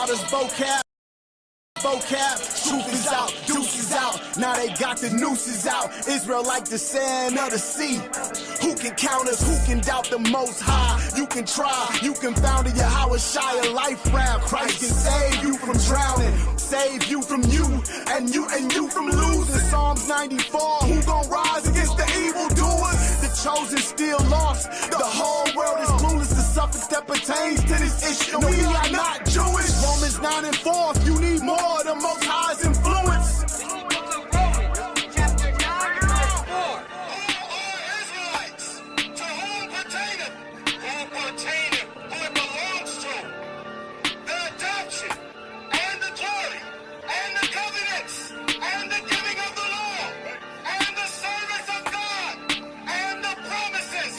about us vocab. Truth is out, deuces out. Now they got the nooses out. Israel like the sand of the sea. Who can count us? Who can doubt the Most High? You can try, you can found it. Yahweh Shai, a life raft. Christ can save you from drowning, save you from you from losing. Psalms 94. Who gon' rise against the evildoers? The chosen still lost. The whole world is clueless. The suffix that pertains to this issue. No, we are not Jewish. Romans 9 and 4. If you need more, the Most High's influence. Chapter 9, verse 4. All Israelites, to whom pertaineth, who it belongs to, the adoption, and the glory, and the covenants, and the giving of the law, and the service of God, and the promises,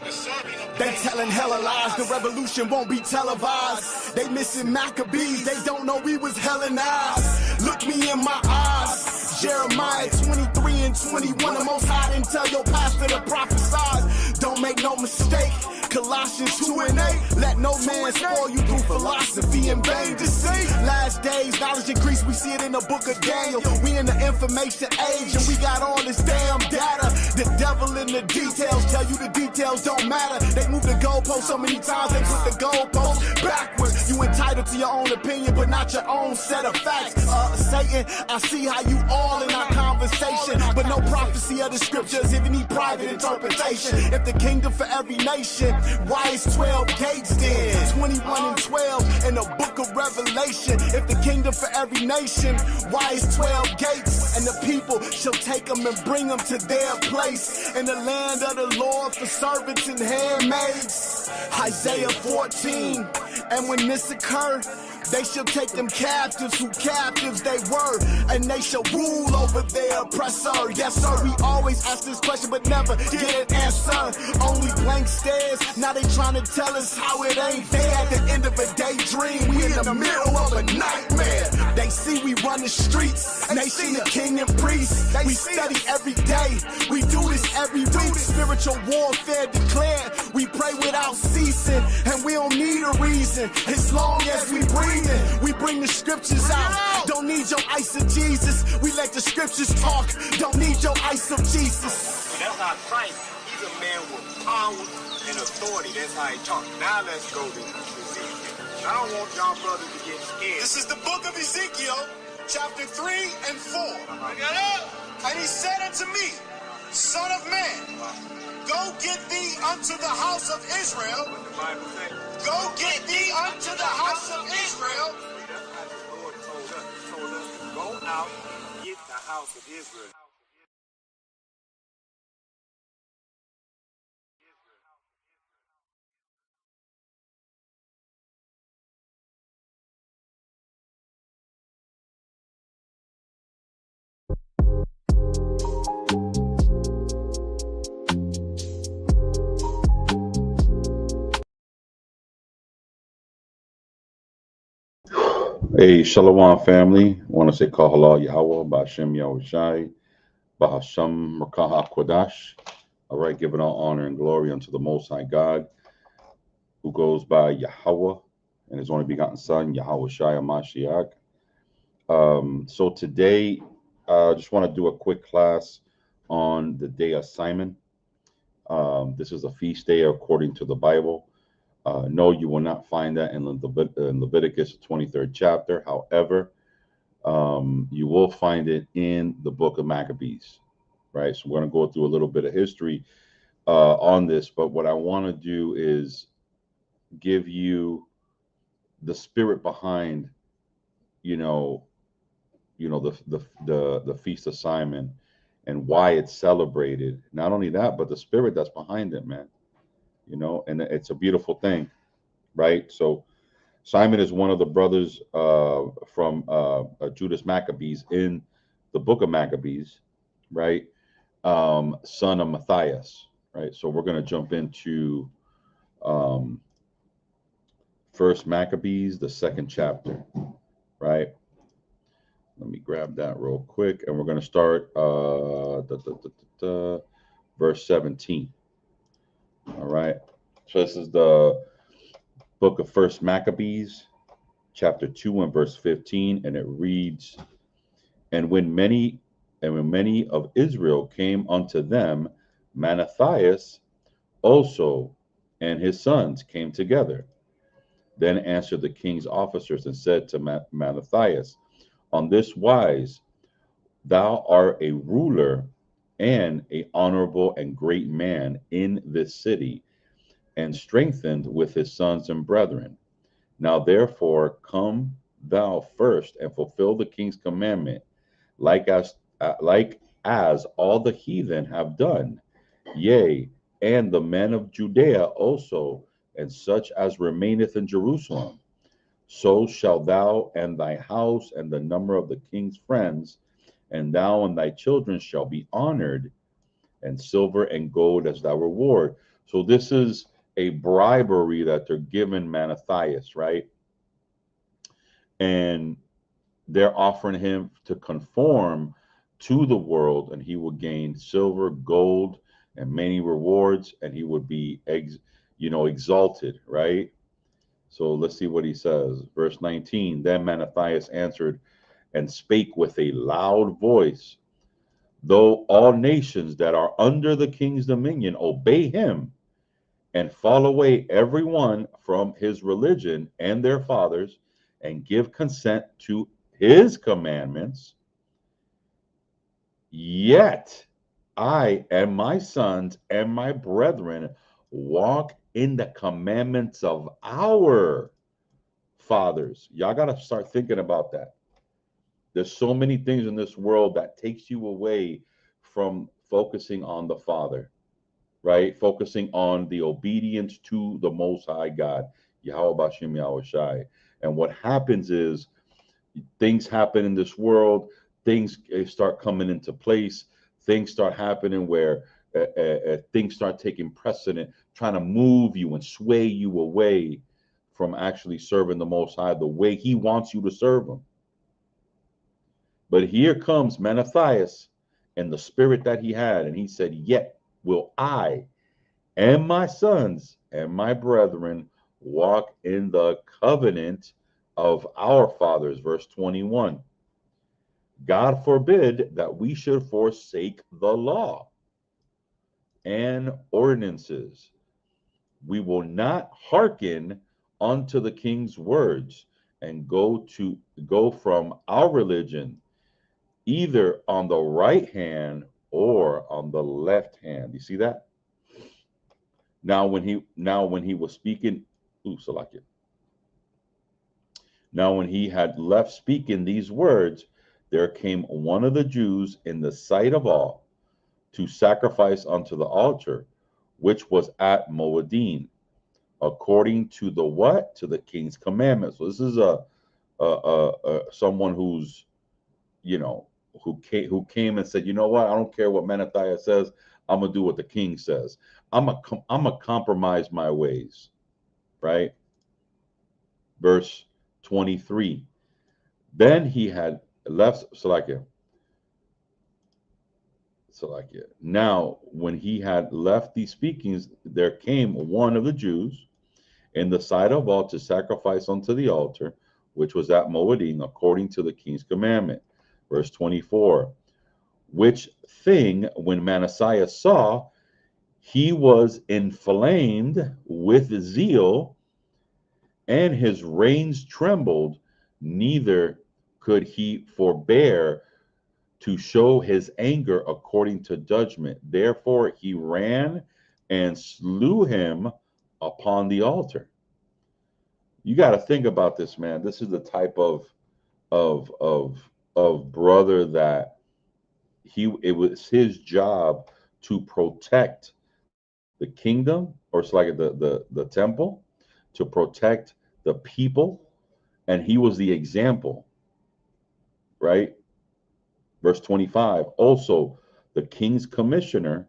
the serving of They telling hella lies, the revolution won't be televised. They missing Maccabees, they don't know we was Hellenized. Look me in my eyes, Jeremiah 23 and 21. The Most High didn't tell your pastor to prophesy. Don't make no mistake, Colossians 2 and 8. Let no man spoil you through philosophy and vain deceit. Last days, knowledge increase, we see it in the book of Daniel. We in the information age and we got all this damn data. The devil in the details, tell you the details don't matter. They move the goalpost so many times, they put the goalpost backwards. You entitled to your own opinion, but not your own set of facts. Satan, I see how you all in our conversation, but no prophecy of the scriptures if you need private interpretation. If the kingdom for every nation, why is 12 gates then? 21 and 12 in the book of Revelation. If the kingdom for every nation, why is 12 gates? And the people shall take them and bring them to their place in the land of the Lord for servants and handmaids. Isaiah 14. And when this occurred, they shall take them captives who captives they were, and they shall rule over their oppressor. Yes, sir, we always ask this question but never get an answer. Only blank stares, now they trying to tell us how it ain't there. At the end of a daydream, we in the middle of a nightmare. They see we run the streets, nation the king and priest. We study every day, we do this every week. Spiritual warfare declared, we pray without ceasing, and we don't need a reason as long as we breathe. We bring the scriptures out. Don't need your ice of Jesus. We let the scriptures talk. Don't need your ice of Jesus. Well, that's how Christ, he's a man with power and authority. That's how he talks. Now let's go to Ezekiel. I don't want y'all brothers to get scared. This is the book of Ezekiel, chapter 3 and 4. And he said unto me, Son of man, go get thee unto the house of Israel. What the Bible says. Go get thee unto the house of Israel. That's how the Lord told us. He told us to go out and get the house of Israel. Hey, Shalom family. I want to say Kahala Yahweh, Ba'ashem Yahushai, Ba'ashem Rakah Kodash. All right, giving all honor and glory unto the Most High God, who goes by Yahweh and his only begotten Son, Yahweh Shai Mashiach. So today, I just want to do a quick class on the day of Simon. This is a feast day according to the Bible. No, you will not find that in Leviticus 23rd chapter. However, you will find it in the book of Maccabees, right? So we're going to go through a little bit of history on this, but what I want to do is give you the spirit behind, the Feast of Simon and why it's celebrated. Not only that, but the spirit that's behind it, man. And it's a beautiful thing, right? So Simon is one of the brothers from Judas Maccabees in the book of Maccabees, right? Son of Matthias, right? So we're going to jump into First Maccabees, the 2nd chapter, right? Let me grab that real quick, and we're going to start verse 17. All right. So this is the book of First Maccabees, chapter 2 and verse 15, and it reads, And when many of Israel came unto them, Mattathias also and his sons came together. Then answered the king's officers and said to Mattathias, On this wise thou art a ruler and a honorable and great man in this city, and strengthened with his sons and brethren. Now therefore come thou first and fulfill the king's commandment, like as all the heathen have done, yea, and the men of Judea also, and such as remaineth in Jerusalem. So shalt thou and thy house and the number of the king's friends, and thou and thy children shall be honored, and silver and gold as thy reward. So this is a bribery that they're giving Mattathias, right? And they're offering him to conform to the world, and he will gain silver, gold, and many rewards, and he would be exalted, right? So let's see what he says. Verse 19, Then Mattathias answered and spake with a loud voice, Though all nations that are under the king's dominion obey him and fall away every one from his religion and their fathers, and give consent to his commandments, yet I and my sons and my brethren walk in the commandments of our fathers. Y'all got to start thinking about that. There's so many things in this world that takes you away from focusing on the Father, right? Focusing on the obedience to the Most High God, Yahweh Bashim Yahweh Shai. And what happens is things happen in this world, things start coming into place, things start happening where things start taking precedent, trying to move you and sway you away from actually serving the Most High the way He wants you to serve Him. But here comes Mattathias and the spirit that he had, and he said, Yet will I and my sons and my brethren walk in the covenant of our fathers. Verse 21. God forbid that we should forsake the law and ordinances. We will not hearken unto the king's words and go from our religion either on the right hand or on the left hand. You see that? Now when he was speaking, Salakia. Now when he had left speaking these words, there came one of the Jews in the sight of all to sacrifice unto the altar, which was at Moedim, according to the what? To the king's commandments. So this is someone who's, who came and said, you know what? I don't care what Mattathias says. I'm gonna do what the king says. I'm gonna compromise my ways, right? Verse 23. Then he had left Salakia. Now, when he had left these speakings, there came one of the Jews in the sight of all to sacrifice unto the altar, which was at Moedim, according to the king's commandment. Verse 24. Which thing, when Manasseh saw, he was inflamed with zeal, and his reins trembled, neither could he forbear to show his anger according to judgment. Therefore he ran and slew him upon the altar. You got to think about this, man. This is the type of brother that it was his job to protect the kingdom, or it's like the temple, to protect the people, and he was the example, right? Verse 25. Also, the king's commissioner,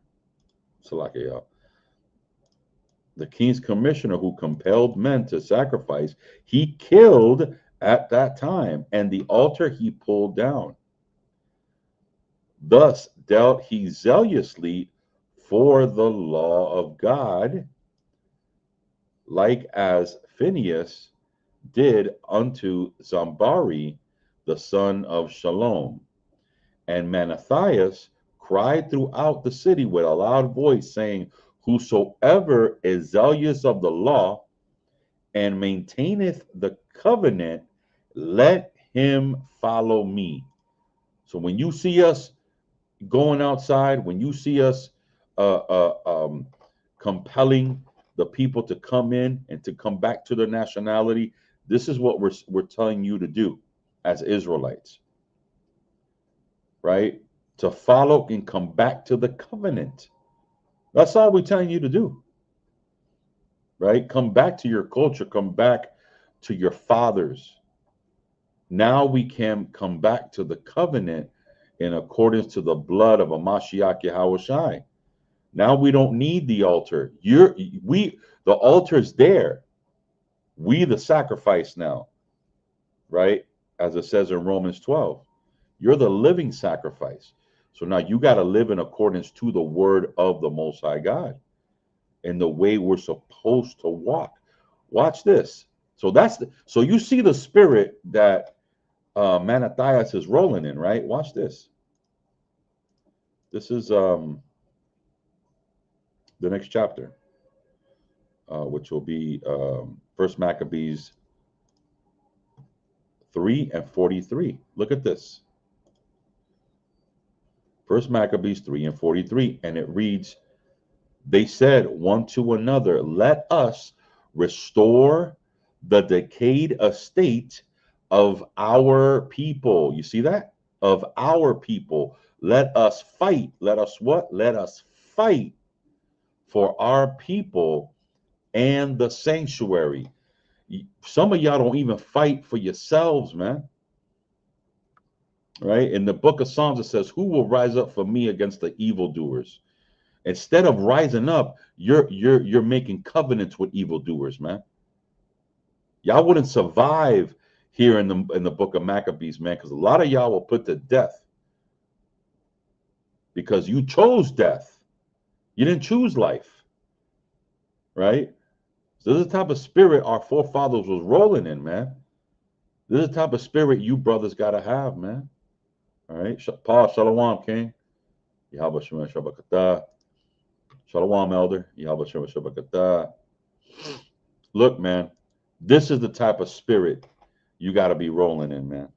the king's commissioner who compelled men to sacrifice, he killed at that time, and the altar he pulled down. Thus dealt he zealously for the law of God, like as Phinehas did unto Zambari, the son of Shalom. And Mattathias cried throughout the city with a loud voice, saying, whosoever is zealous of the law and maintaineth the covenant, let him follow me. So when you see us going outside, when you see us compelling the people to come in and to come back to their nationality, this is what we're telling you to do as Israelites, right? To follow and come back to the covenant. That's all we're telling you to do, right? Come back to your culture, come back to your fathers. Now we can come back to the covenant in accordance to the blood of a Mashiach Yahushai. Now we don't need the altar. The altar's there. We the sacrifice now, right? As it says in Romans 12. You're the living sacrifice. So now you got to live in accordance to the word of the Most High God and the way we're supposed to walk. Watch this. So so you see the spirit that Mattathias is rolling in, right? Watch this. This is the next chapter, which will be First Maccabees 3 and 43. Look at this. First Maccabees 3 and 43, and it reads, they said one to another, let us restore the decayed estate of our people. You see that? Of our people. Let us fight. Let us what? Let us fight for our people and the sanctuary. Some of y'all don't even fight for yourselves, man. Right? In the book of Psalms, it says, who will rise up for me against the evildoers? Instead of rising up, you're making covenants with evildoers, man. Y'all wouldn't survive here in the book of Maccabees, man, because a lot of y'all will put to death because you chose death. You didn't choose life, right? So this is the type of spirit our forefathers was rolling in, man. This is the type of spirit you brothers got to have, man. All right? Paul, Shalom, King. Yahweh Shem Shabakatah. Shalom, Elder. Yahweh Shem Shabakatah. Look, man, this is the type of spirit you got to be rolling in, man.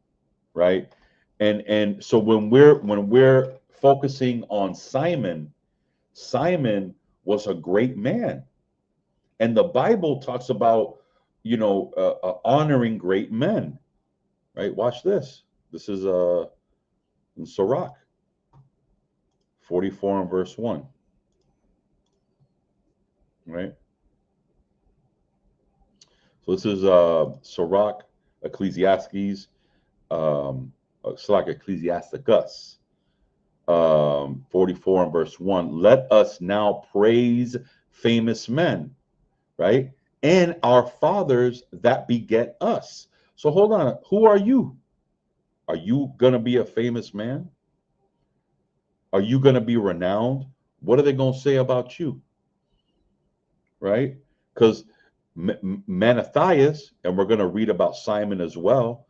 Right? And so when we're focusing on Simon, Simon was a great man. And the Bible talks about, honoring great men, right? Watch this. This is in Sirach 44 and verse 1, right? So this is Sirach, Ecclesiastes, Ecclesiasticus, 44 and verse 1. Let us now praise famous men, right? And our fathers that beget us. So hold on. Who are you? Are you going to be a famous man? Are you going to be renowned? What are they going to say about you? Right? Because Mattathias, and we're going to read about Simon as well,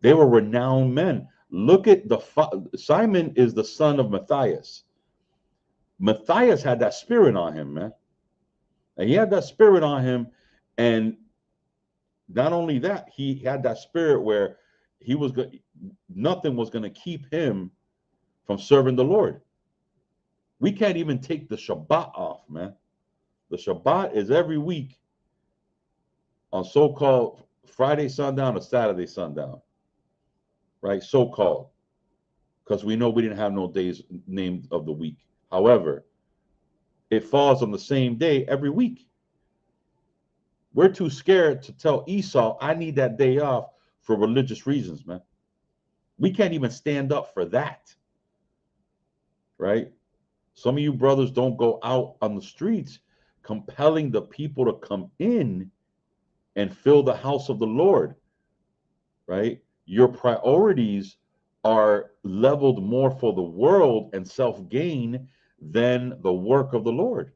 they were renowned men. Look at Simon is the son of Matthias. Matthias had that spirit on him, man. And he had that spirit on him. And not only that, he had that spirit where he was good. Nothing was going to keep him from serving the Lord. We can't even take the Shabbat off, man. The Shabbat is every week on so-called Friday sundown or Saturday sundown, right? So-called, because we know we didn't have no days named of the week. However, it falls on the same day every week. We're too scared to tell Esau, I need that day off for religious reasons, man. We can't even stand up for that, right? Some of you brothers don't go out on the streets compelling the people to come in and fill the house of the Lord, right? Your priorities are leveled more for the world and self-gain than the work of the Lord.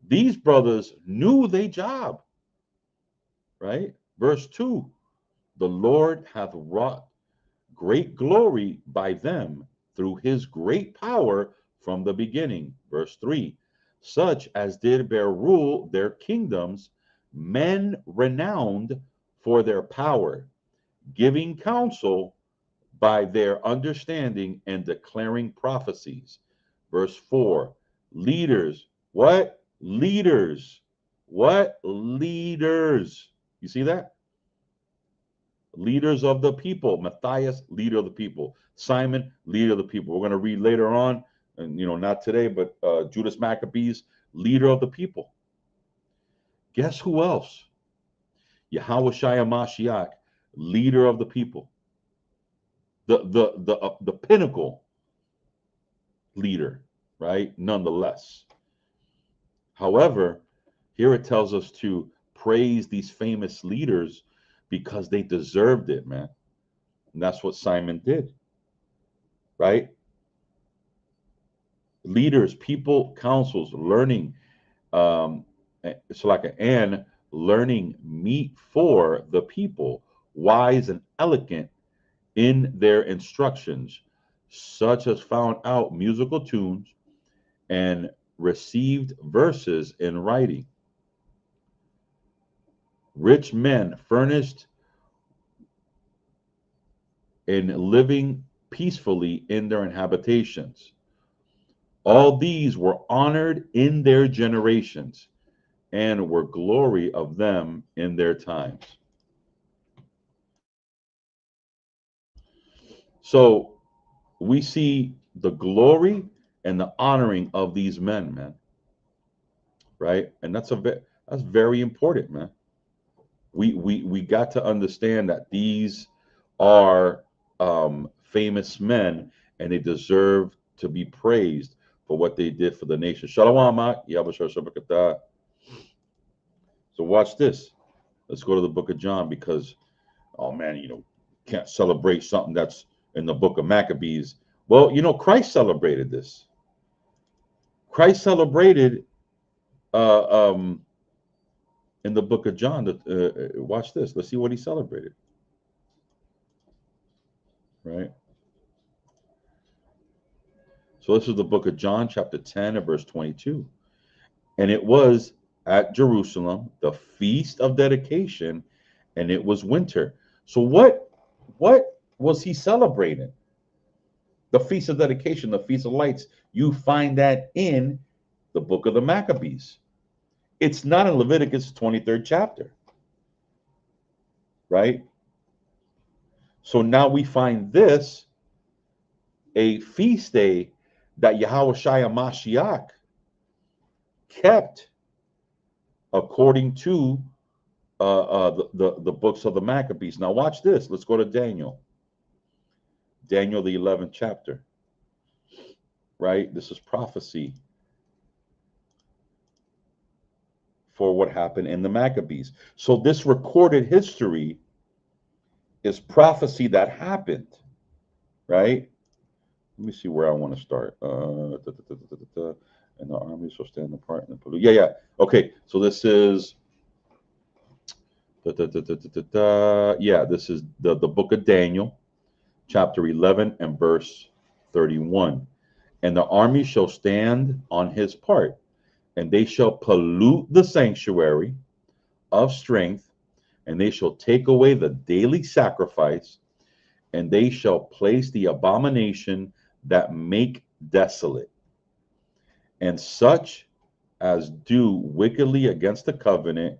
These brothers knew their job. right? Verse 2, the Lord hath wrought great glory by them through his great power from the beginning. Verse 3, such as did bear rule their kingdoms, men renowned for their power, giving counsel by their understanding and declaring prophecies. Verse 4, leaders. What? Leaders. What? Leaders. You see that? Leaders of the people. Matthias, leader of the people. Simon, leader of the people. We're going to read later on, and not today, but Judas Maccabees, leader of the people. Guess who else? Yahweh Mashiach, leader of the people. The pinnacle leader, right? Nonetheless. However, here it tells us to praise these famous leaders because they deserved it, man. And that's what Simon did, right? Leaders, people, councils, learning, it's like and learning meet for the people, wise and elegant in their instructions, such as found out musical tunes and received verses in writing. Rich men furnished in living peacefully in their inhabitations. All these were honored in their generations and were glory of them in their times. So we see the glory and the honoring of these men, man. Right? And that's very important, man. We got to understand that these are famous men and they deserve to be praised for what they did for the nation. Shalom, so watch this. Let's go to the book of John because, oh man, can't celebrate something that's in the book of Maccabees. Well, Christ celebrated this. Christ celebrated in the book of John. Watch this. Let's see what he celebrated. Right. So this is the book of John, chapter 10, and verse 22. And it was at Jerusalem, the feast of dedication, and it was winter. So what was he celebrating? The feast of dedication, the feast of lights. You find that in the book of the Maccabees. It's not in Leviticus 23rd chapter. Right? So now we find this a feast day that Yahweh Mashiach kept according to the books of the Maccabees. Now watch this. Let's go to Daniel. Daniel, the 11th chapter. Right? This is prophecy for what happened in the Maccabees. So this recorded history is prophecy that happened. Right? Let me see where I want to start. And the army shall stand apart and pollute. Yeah. Okay, so this is this is the book of Daniel, chapter 11 and verse 31. And the army shall stand on his part, and they shall pollute the sanctuary of strength, and they shall take away the daily sacrifice, and they shall place the abomination that make desolate, and such as do wickedly against the covenant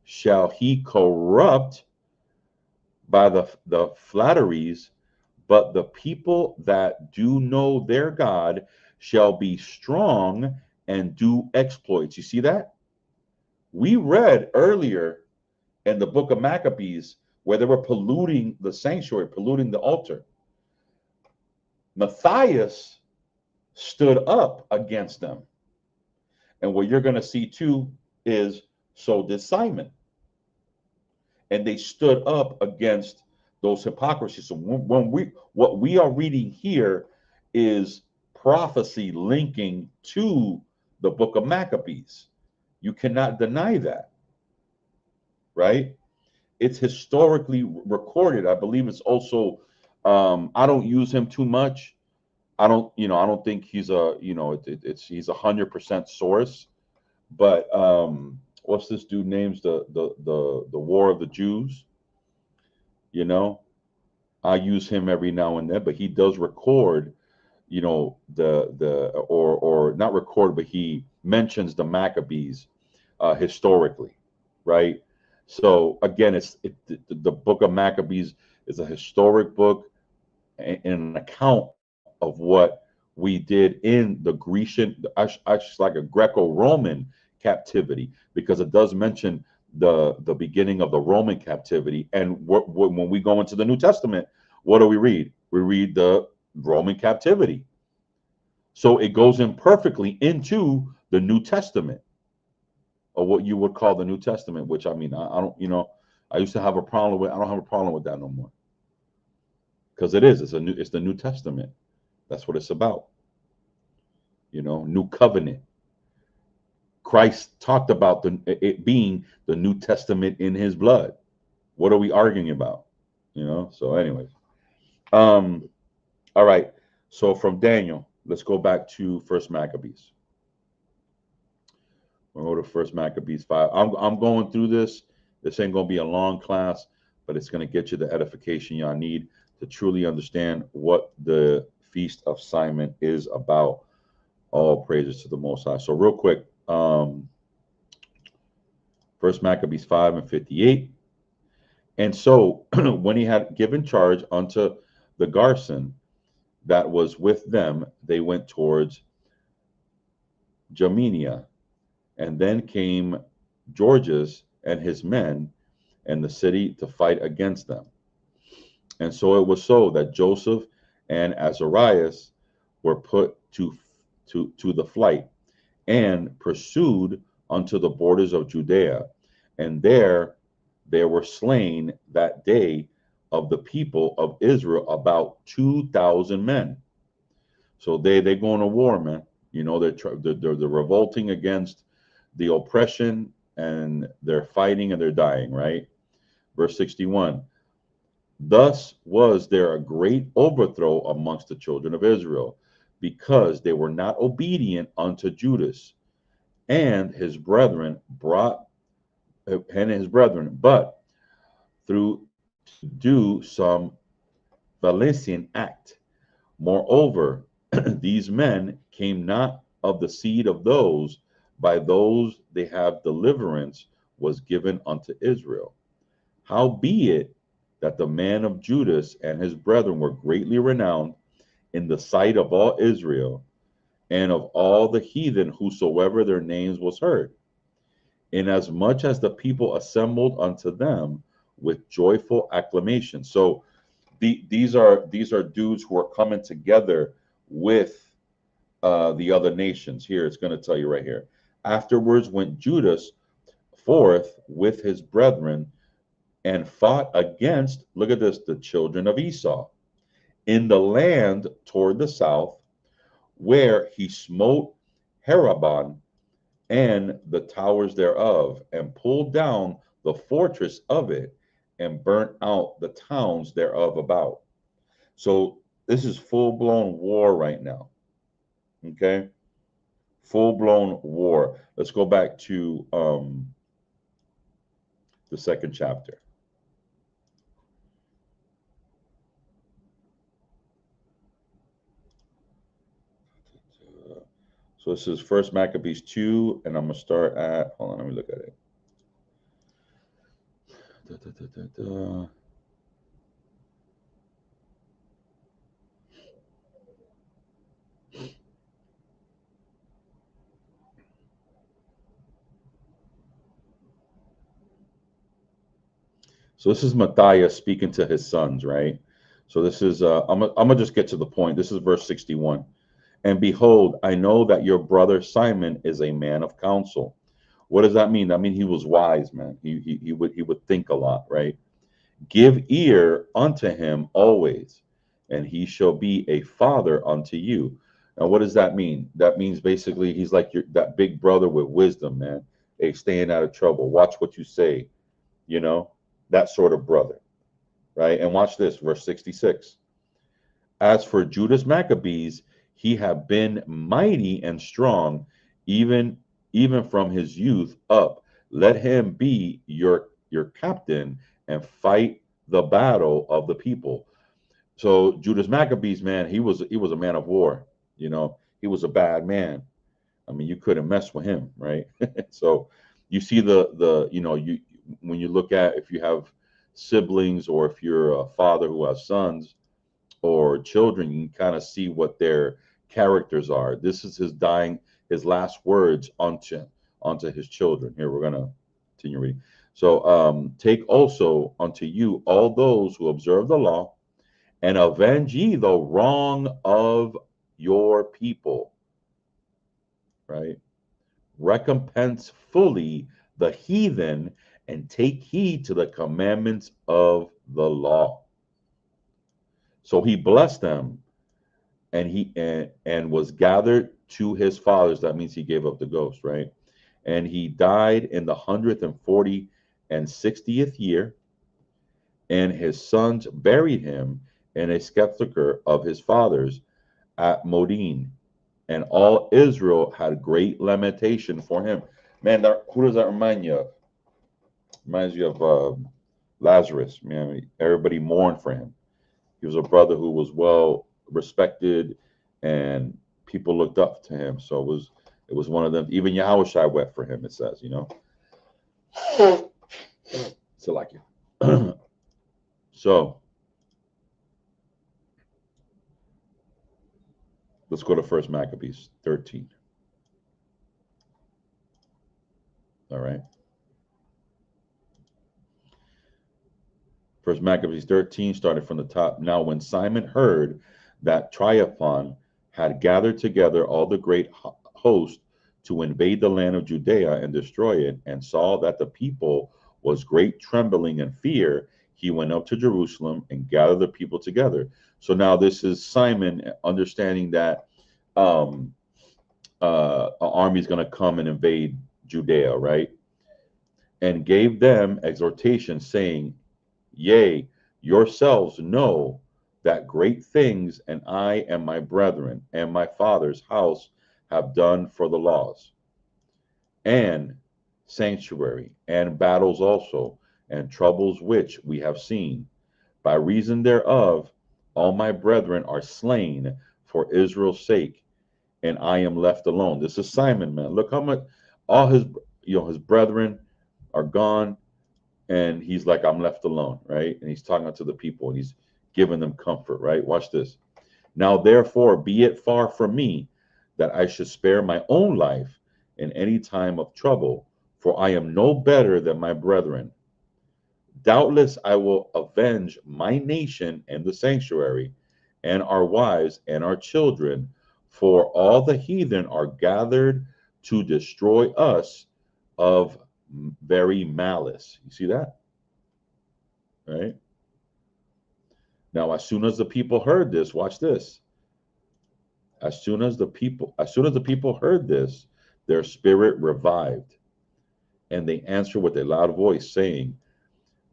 shall he corrupt by the flatteries, but the people that do know their God shall be strong and do exploits. You see that? We read earlier in the book of Maccabees where they were polluting the sanctuary, polluting the altar. Matthias stood up against them. And what you're going to see too is so did Simon. And they stood up against those hypocrisies. So what we are reading here is prophecy linking to the book of Maccabees. You cannot deny that. Right? it's historically recorded. I believe it's also, I don't use him too much. I don't think he's a, he's 100% source. But what's this dude names the War of the Jews? You know, I use him every now and then, but he does record, the or not record, but he mentions the Maccabees historically, right? So again, the book of Maccabees is a historic book and an account of what we did in the Grecian, actually like a Greco-Roman captivity, because it does mention the beginning of the Roman captivity. And when we go into the New Testament, what do we read? We read the Roman captivity. So it goes in perfectly into the New Testament, or what you would call the New Testament, which I mean, I don't, I used to have a problem with. I don't have a problem with that no more, because it's the New Testament. That's what it's about. New covenant. Christ talked about it being the New Testament in his blood. What are we arguing about? So anyways. All right. So from Daniel, let's go back to First Maccabees. We'll go to First Maccabees 5. I'm going through this. This ain't gonna be a long class, but it's gonna get you the edification y'all need to truly understand what the Feast of Simon is about. All praises to the Most High. So real quick, First Maccabees 5:58. And so when he had given charge unto the garrison that was with them, they went towards Jamenia. And then came Georges and his men and the city to fight against them. And so it was so that Joseph and Azarias were put to the flight and pursued unto the borders of Judea. And there were slain that day of the people of Israel about 2,000 men. So they going to war, man. They're revolting against the oppression, and they're fighting and they're dying, right? Verse 61. Thus was there a great overthrow amongst the children of Israel, because they were not obedient unto Judas and his brethren, but through to do some Valesian act. Moreover, these men came not of the seed of those by those they have deliverance was given unto Israel. Howbeit that the man of Judas and his brethren were greatly renowned in the sight of all Israel and of all the heathen whosoever their names was heard, inasmuch as the people assembled unto them with joyful acclamation. So these are dudes who are coming together with the other nations. Here it's going to tell you right here. Afterwards went Judas forth with his brethren and fought against, look at this, the children of Esau in the land toward the south, where he smote Haraban and the towers thereof, and pulled down the fortress of it, and burnt out the towns thereof about. So this is full-blown war right now. Okay? Full-blown war. Let's go back to the second chapter. So this is First Maccabees 2, and I'm going to start at, hold on, let me look at it. So this is Matthias speaking to his sons, right? So this is, I'm going to just get to the point. This is verse 61. And behold, I know that your brother Simon is a man of counsel. What does that mean? I mean, he was wise, man. He would think a lot, right? Give ear unto him always, and he shall be a father unto you. Now, what does that mean? That means basically he's like that big brother with wisdom, man. Hey, staying out of trouble. Watch what you say, you know. that sort of brother, right? And watch this, verse 66. As for Judas Maccabees, he had been mighty and strong, even from his youth up. Let him be your captain and fight the battle of the people. So Judas Maccabees, man, he was a man of war. You know, he was a bad man. I mean, you couldn't mess with him, right? So you see the you know, you when you look at, if you have siblings or if you're a father who has sons or children, you can kind of see what their characters are. This is his last words onto his children. Here, we're gonna continue reading. So take also unto you all those who observe the law, and avenge ye the wrong of your people, right? Recompense fully the heathen, and take heed to the commandments of the law. So he blessed them, and and was gathered to his fathers. That means he gave up the ghost, right? And he died in the 140th year, and his sons buried him in a sepulchre of his fathers at Modin, and all Israel had great lamentation for him. Man, who does that remind you of? Reminds you of Lazarus. Man, everybody mourned for him. He was a brother who was well respected, and people looked up to him. So it was one of them. Even Yahushua wept for him. It says, you know. So like it. So let's go to First Maccabees 13. All right. First Maccabees 13 started from the top. Now, when Simon heard that Tryphon had gathered together all the great host to invade the land of Judea and destroy it, and saw that the people was great trembling and fear, he went up to Jerusalem and gathered the people together. So now this is Simon understanding that an army is going to come and invade Judea, right? And gave them exhortation, saying, Yea, yourselves know that great things, and I and my brethren and my father's house have done for the laws, and sanctuary, and battles also, and troubles which we have seen. By reason thereof, all my brethren are slain for Israel's sake, and I am left alone. This is Simon, man. Look how much all his his brethren are gone, and he's like, I'm left alone, right? And he's talking to the people, and he's giving them comfort, right? Watch this. Now, therefore, be it far from me that I should spare my own life in any time of trouble, for I am no better than my brethren. Doubtless I will avenge my nation and the sanctuary, and our wives and our children, for all the heathen are gathered to destroy us of very malice. You see that? Right? Now, as soon as the people heard this, watch this. As soon as the people heard this, their spirit revived, and they answered with a loud voice, saying,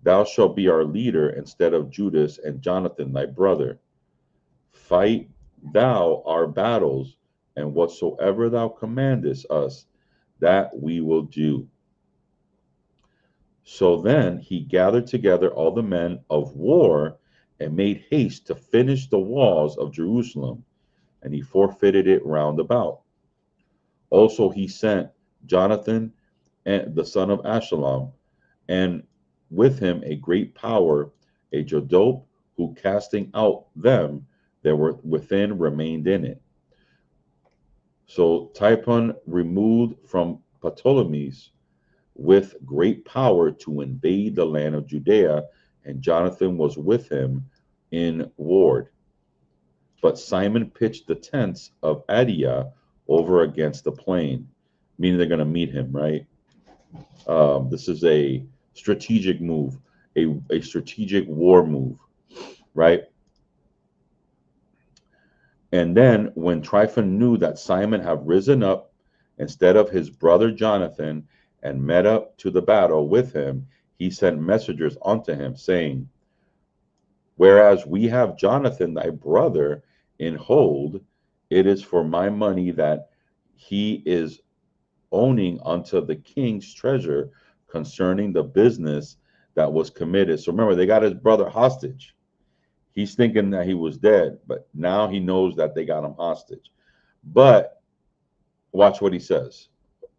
Thou shalt be our leader instead of Judas and Jonathan thy brother. Fight thou our battles, and whatsoever thou commandest us, that we will do. So then he gathered together all the men of war and made haste to finish the walls of Jerusalem, and he fortified it round about. Also he sent Jonathan, and the son of Ashalom, and with him a great power, a Jodope, who casting out them that were within remained in it. So Typhon removed from Ptolemais with great power to invade the land of Judea, and Jonathan was with him in ward. But Simon pitched the tents of Adiah over against the plain, meaning they're going to meet him, right? This is a strategic move, a strategic war move, right? And then when Tryphon knew that Simon had risen up instead of his brother Jonathan and met up to the battle with him, he sent messengers unto him, saying, whereas we have Jonathan thy brother in hold, it is for my money that he is owning unto the king's treasure concerning the business that was committed. So remember, they got his brother hostage. He's thinking that he was dead, but now he knows that they got him hostage. But watch what he says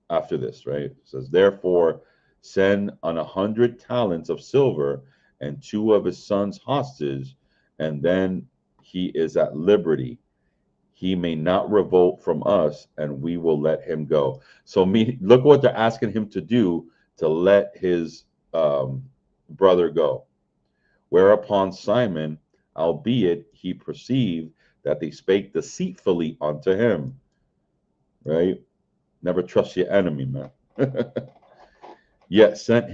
after this, right? It says, therefore, send on 100 talents of silver and 2 of his sons hostage, and then he is at liberty. He may not revolt from us, and we will let him go. So look what they're asking him to do to let his brother go. Whereupon Simon, albeit he perceived that they spake deceitfully unto him, right? Never trust your enemy, man. Yet sent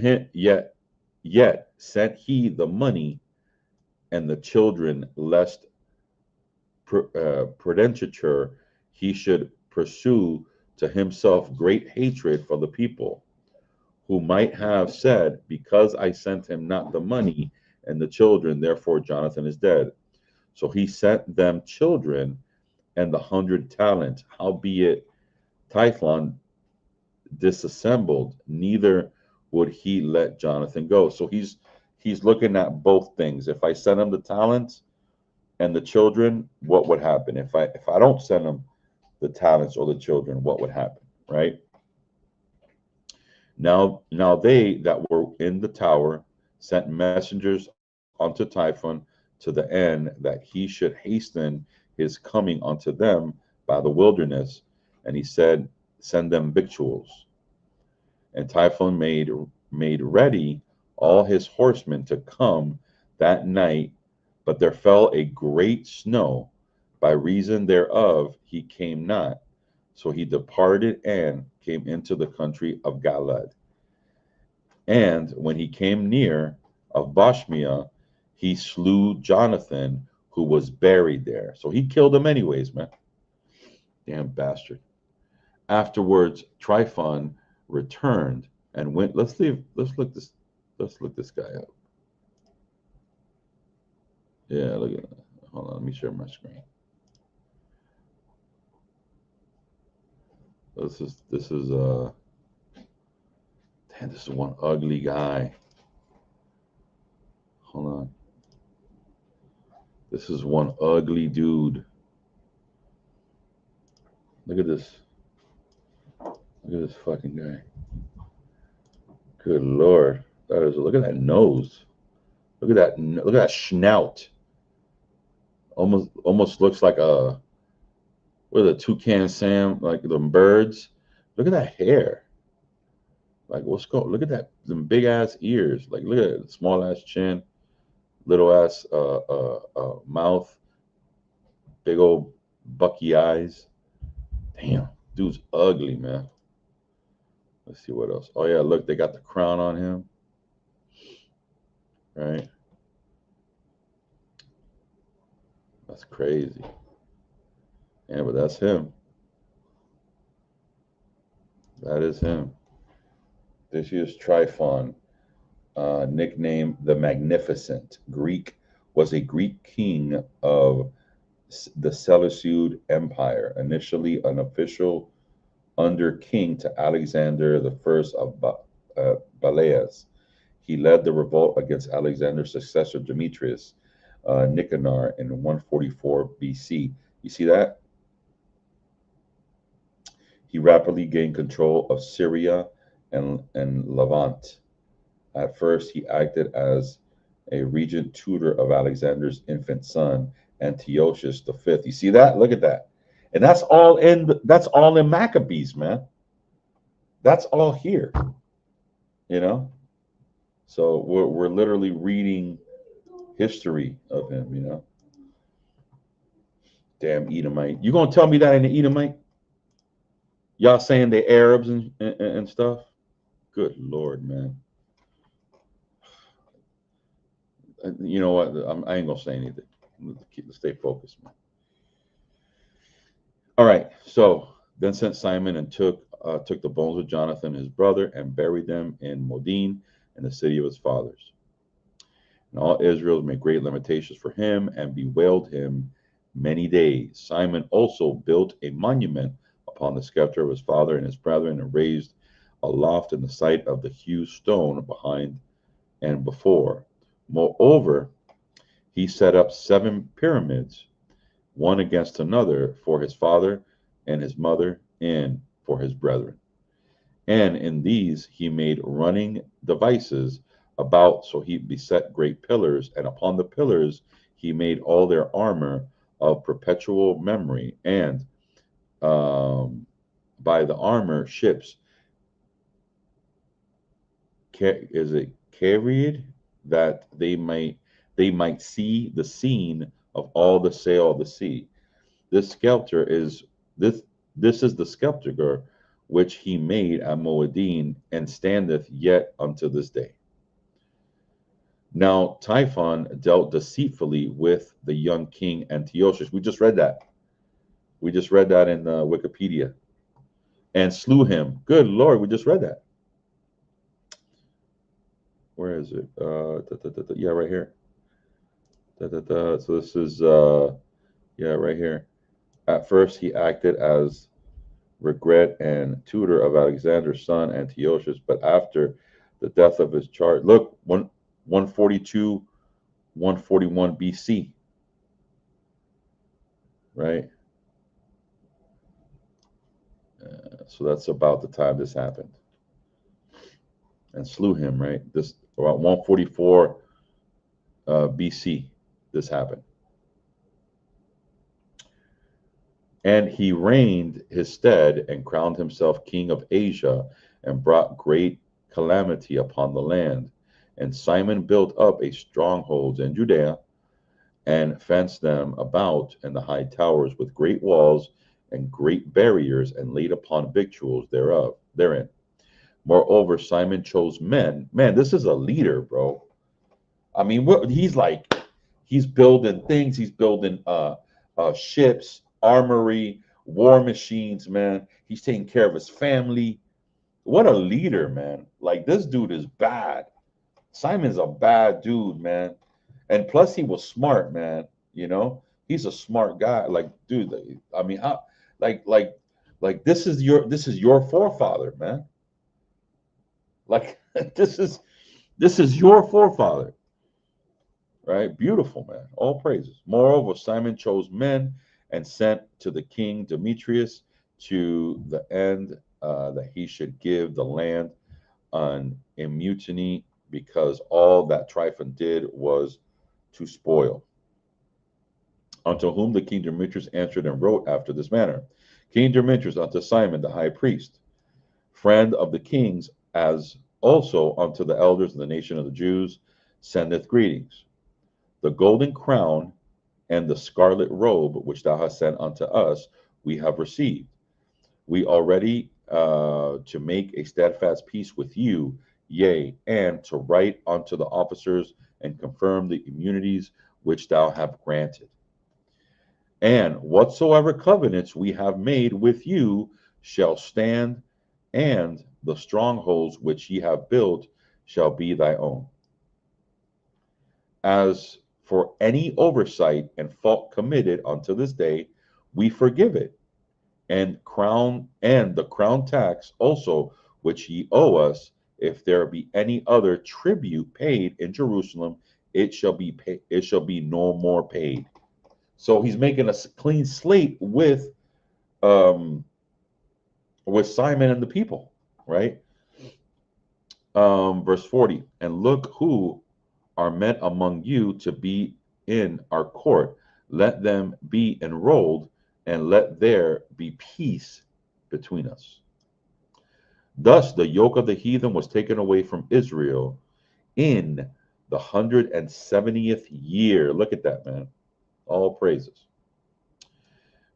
he the money and the children, lest prudentiture he should pursue to himself great hatred for the people, who might have said, because I sent him not the money and the children, therefore Jonathan is dead. So he sent them children and the 100 talents. Howbeit Typhon disassembled, neither would he let Jonathan go. So he's looking at both things. If I send him the talents and the children, what would happen? If I don't send him the talents or the children, what would happen? Right? Now they that were in the tower sent messengers unto Typhon to the end that he should hasten his coming unto them by the wilderness. And he said, send them victuals. And Typhon made ready all his horsemen to come that night, but there fell a great snow, by reason thereof he came not. So he departed and came into the country of Galad. And when he came near of Boshmia, he slew Jonathan, who was buried there. So he killed him anyways, man. Damn bastard. Afterwards, Tryphon returned and went. Let's look this guy up. Yeah, look at that. Hold on, let me share my screen. This is damn, this is one ugly guy. Hold on. This is one ugly dude. Look at this. Look at this fucking guy. Good Lord. Look at that nose. Look at that snout. Almost looks like what is a toucan Sam, like the birds. Look at that hair. Like look at that, them big ass ears. Like look at that small ass chin, little ass mouth, big old bucky eyes. Damn, dude's ugly, man. Let's see what else. Oh yeah, look, they got the crown on him. Right? That's crazy. Yeah, but that's him. That is him. This is Tryphon, nicknamed the Magnificent. Was a Greek king of the Seleucid Empire, initially an official under king to Alexander the First of Balaeus. He led the revolt against Alexander's successor Demetrius Nicanor in 144 BC. You see that? He rapidly gained control of Syria and Levant. At first, he acted as a regent tutor of Alexander's infant son, Antiochus V. You see that? Look at that. And that's all in Maccabees, man. That's all here. You know? So we're literally reading history of him, you know? Damn Edomite. You gonna tell me that ain't an Edomite? Y'all saying they Arabs and stuff? Good Lord, man. You know what? I ain't gonna say anything. Let's stay focused, man. All right. So then sent Simon and took the bones of Jonathan his brother and buried them in Modin, in the city of his fathers. And all Israel made great lamentations for him and bewailed him many days. Simon also built a monument upon the scepter of his father and his brethren, and raised aloft in the sight of the hewn stone behind and before. Moreover, he set up 7 pyramids, one against another, for his father and his mother, and for his brethren. And in these he made running devices about, so he beset great pillars, and upon the pillars he made all their armor of perpetual memory, and by the armor ships carried, that they might see the scene of all the sail of the sea. This sculpture is this is the sculpture which he made at Moedim, and standeth yet unto this day. Now Typhon dealt deceitfully with the young king Antiochus. We just read that. We just read that in Wikipedia. And slew him. Good Lord, we just read that. Where is it? Yeah, right here. So this is, yeah, right here. At first he acted as regret and tutor of Alexander's son Antiochus, but after the death of his charge, look, 142, 141 BC, right? So that's about the time this happened. And slew him, right? This about 144 BC, this happened. And he reigned his stead and crowned himself king of Asia, and brought great calamity upon the land. And Simon built up a stronghold in Judea, and fenced them about in the high towers with great walls and great barriers, and laid upon victuals therein. Moreover, Simon chose men. Man, this is a leader, bro. I mean, he's building things. He's building ships, armory, war machines, man. He's taking care of his family. What a leader, man. Like, this dude is bad. Simon's a bad dude, man. And plus he was smart, man. You know, he's a smart guy. Like, dude, I mean, like this is your forefather, man. Like, this is your forefather. Right? Beautiful, man. All praises. Moreover, Simon chose men and sent to the king Demetrius, to the end that he should give the land on immunity, because all that Tryphon did was to spoil. Unto whom the king Demetrius answered and wrote after this manner: King Demetrius unto Simon the high priest, friend of the kings, as also unto the elders of the nation of the Jews, sendeth greetings. The golden crown and the scarlet robe which thou hast sent unto us, we have received. We already to make a steadfast peace with you, yea, and to write unto the officers and confirm the immunities which thou have granted. And whatsoever covenants we have made with you shall stand, and the strongholds which ye have built shall be thy own. As for any oversight and fault committed unto this day, we forgive it, and the crown tax also which ye owe us. If there be any other tribute paid in Jerusalem, it shall be no more paid. So he's making a clean slate with Simon and the people, right? Verse 40, and look who are met among you to be in our court. Let them be enrolled, and let there be peace between us. Thus the yoke of the heathen was taken away from Israel in the 170th year. Look at that, man. All praises.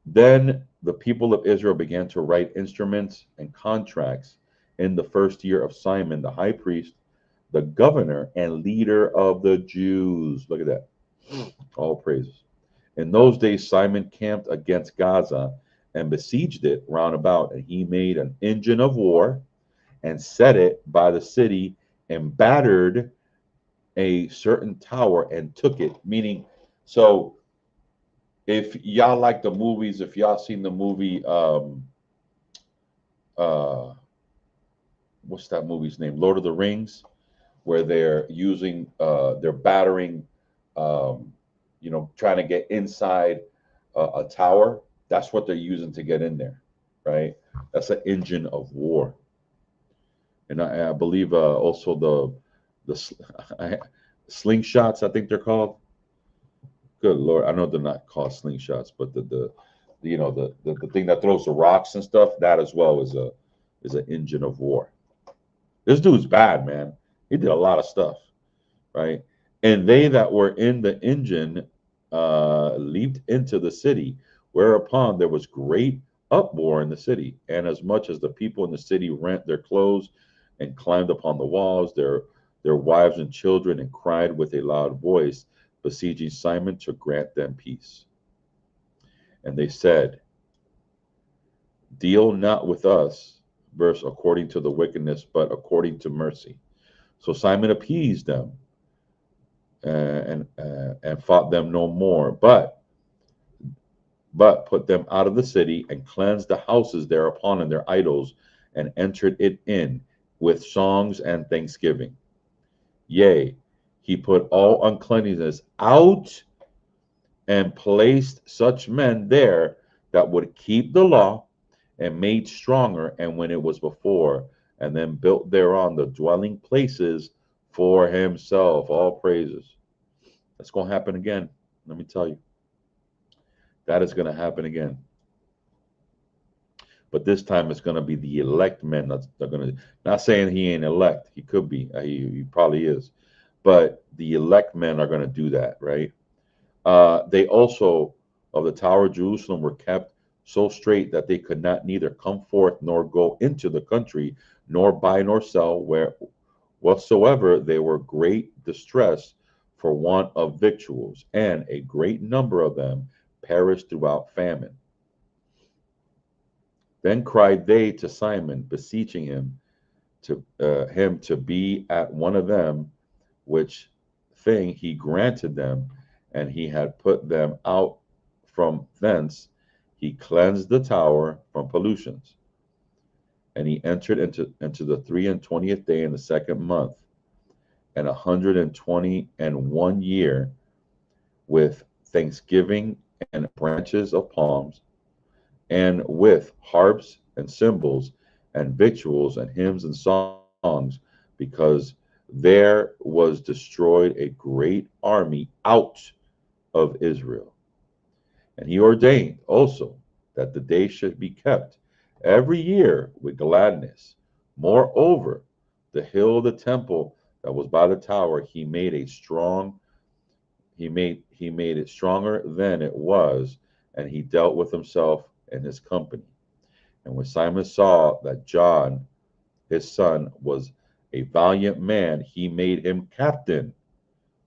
Then the people of Israel began to write instruments and contracts in the first year of Simon the high priest, the governor and leader of the Jews. Look at that. All praises. In those days, Simon camped against Gaza and besieged it round about, and he made an engine of war and set it by the city and battered a certain tower and took it. Meaning, so if y'all like the movies, if y'all seen the movie, uh, what's that movie's name? Lord of the Rings, where they're using, they're battering, um, trying to get inside a tower. That's what they're using to get in there, right? That's an engine of war. And I believe also the slingshots, I think they're called. Good Lord, I know they're not called slingshots, but the thing that throws the rocks and stuff, that as well is an engine of war. This dude's bad, man. He did a lot of stuff, right? And they that were in the engine leaped into the city, whereupon there was great uproar in the city. And as much as the people in the city rent their clothes and climbed upon the walls, their wives and children, and cried with a loud voice, beseeching Simon to grant them peace. And they said, deal not with us, verse, according to the wickedness, but according to mercy. So Simon appeased them and fought them no more, but put them out of the city and cleansed the houses thereupon and their idols, and entered it in with songs and thanksgiving. Yea, he put all uncleanness out and placed such men there that would keep the law, and made stronger, and when it was before, and then built thereon the dwelling places for himself. All praises. That's going to happen again. Let me tell you. That is going to happen again. But this time it's going to be the elect men that's they're going to. Not saying he ain't elect. He could be. He probably is. But the elect men are going to do that, right? They also, of the Tower of Jerusalem, were kept so straight that they could not neither come forth nor go into the country, nor buy nor sell where whatsoever. They were great distress for want of victuals, and a great number of them perished throughout famine. Then cried they to Simon, beseeching him to be at one of them, which thing he granted them, and he had put them out from thence. He cleansed the tower from pollutions, and he entered into the 23rd day in the second month, and 121 year, with thanksgiving and branches of palms, and with harps and cymbals and victuals and hymns and songs, because there was destroyed a great army out of Israel. And he ordained also that the day should be kept every year with gladness. Moreover, the hill of the temple that was by the tower, he made it stronger than it was, and he dealt with himself and his company. And when Simon saw that John, his son, was a valiant man, he made him captain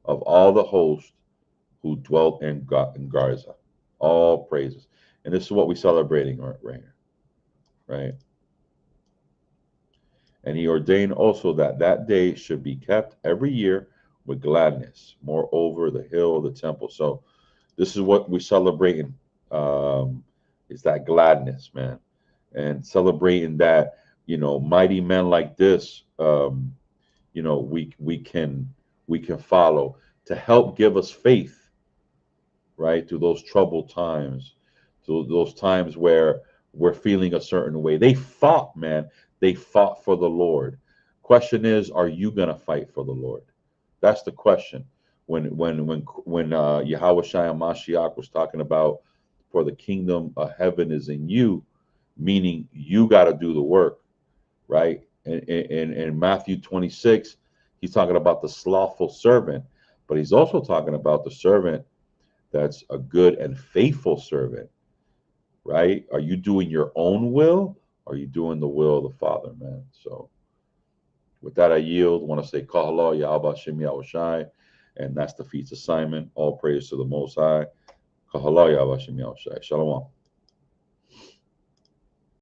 of all the host who dwelt in Gaza. All praises. And this is what we're celebrating right here, right? And he ordained also that that day should be kept every year with gladness. Moreover, the hill of the temple. So this is what we're celebrating. Is that gladness, man, and celebrating that mighty men like this. We can follow to help give us faith, right, through those troubled times, through those times where we're feeling a certain way. They fought, man. They fought for the Lord. Question is, are you gonna fight for the Lord? That's the question. When Yahweh Shai Mashiach was talking about, for the kingdom of heaven is in you, meaning you got to do the work, right? And in Matthew 26, he's talking about the slothful servant, but he's also talking about the servant that's a good and faithful servant, right? Are you doing your own will? Or are you doing the will of the Father, man? So with that, I yield. I want to say Kahala, Yahweh Shem Yahushai, and that's the feast of Simon. All praise to the Most High. Kahala, Yahweh Shem Yahushai. Shalom.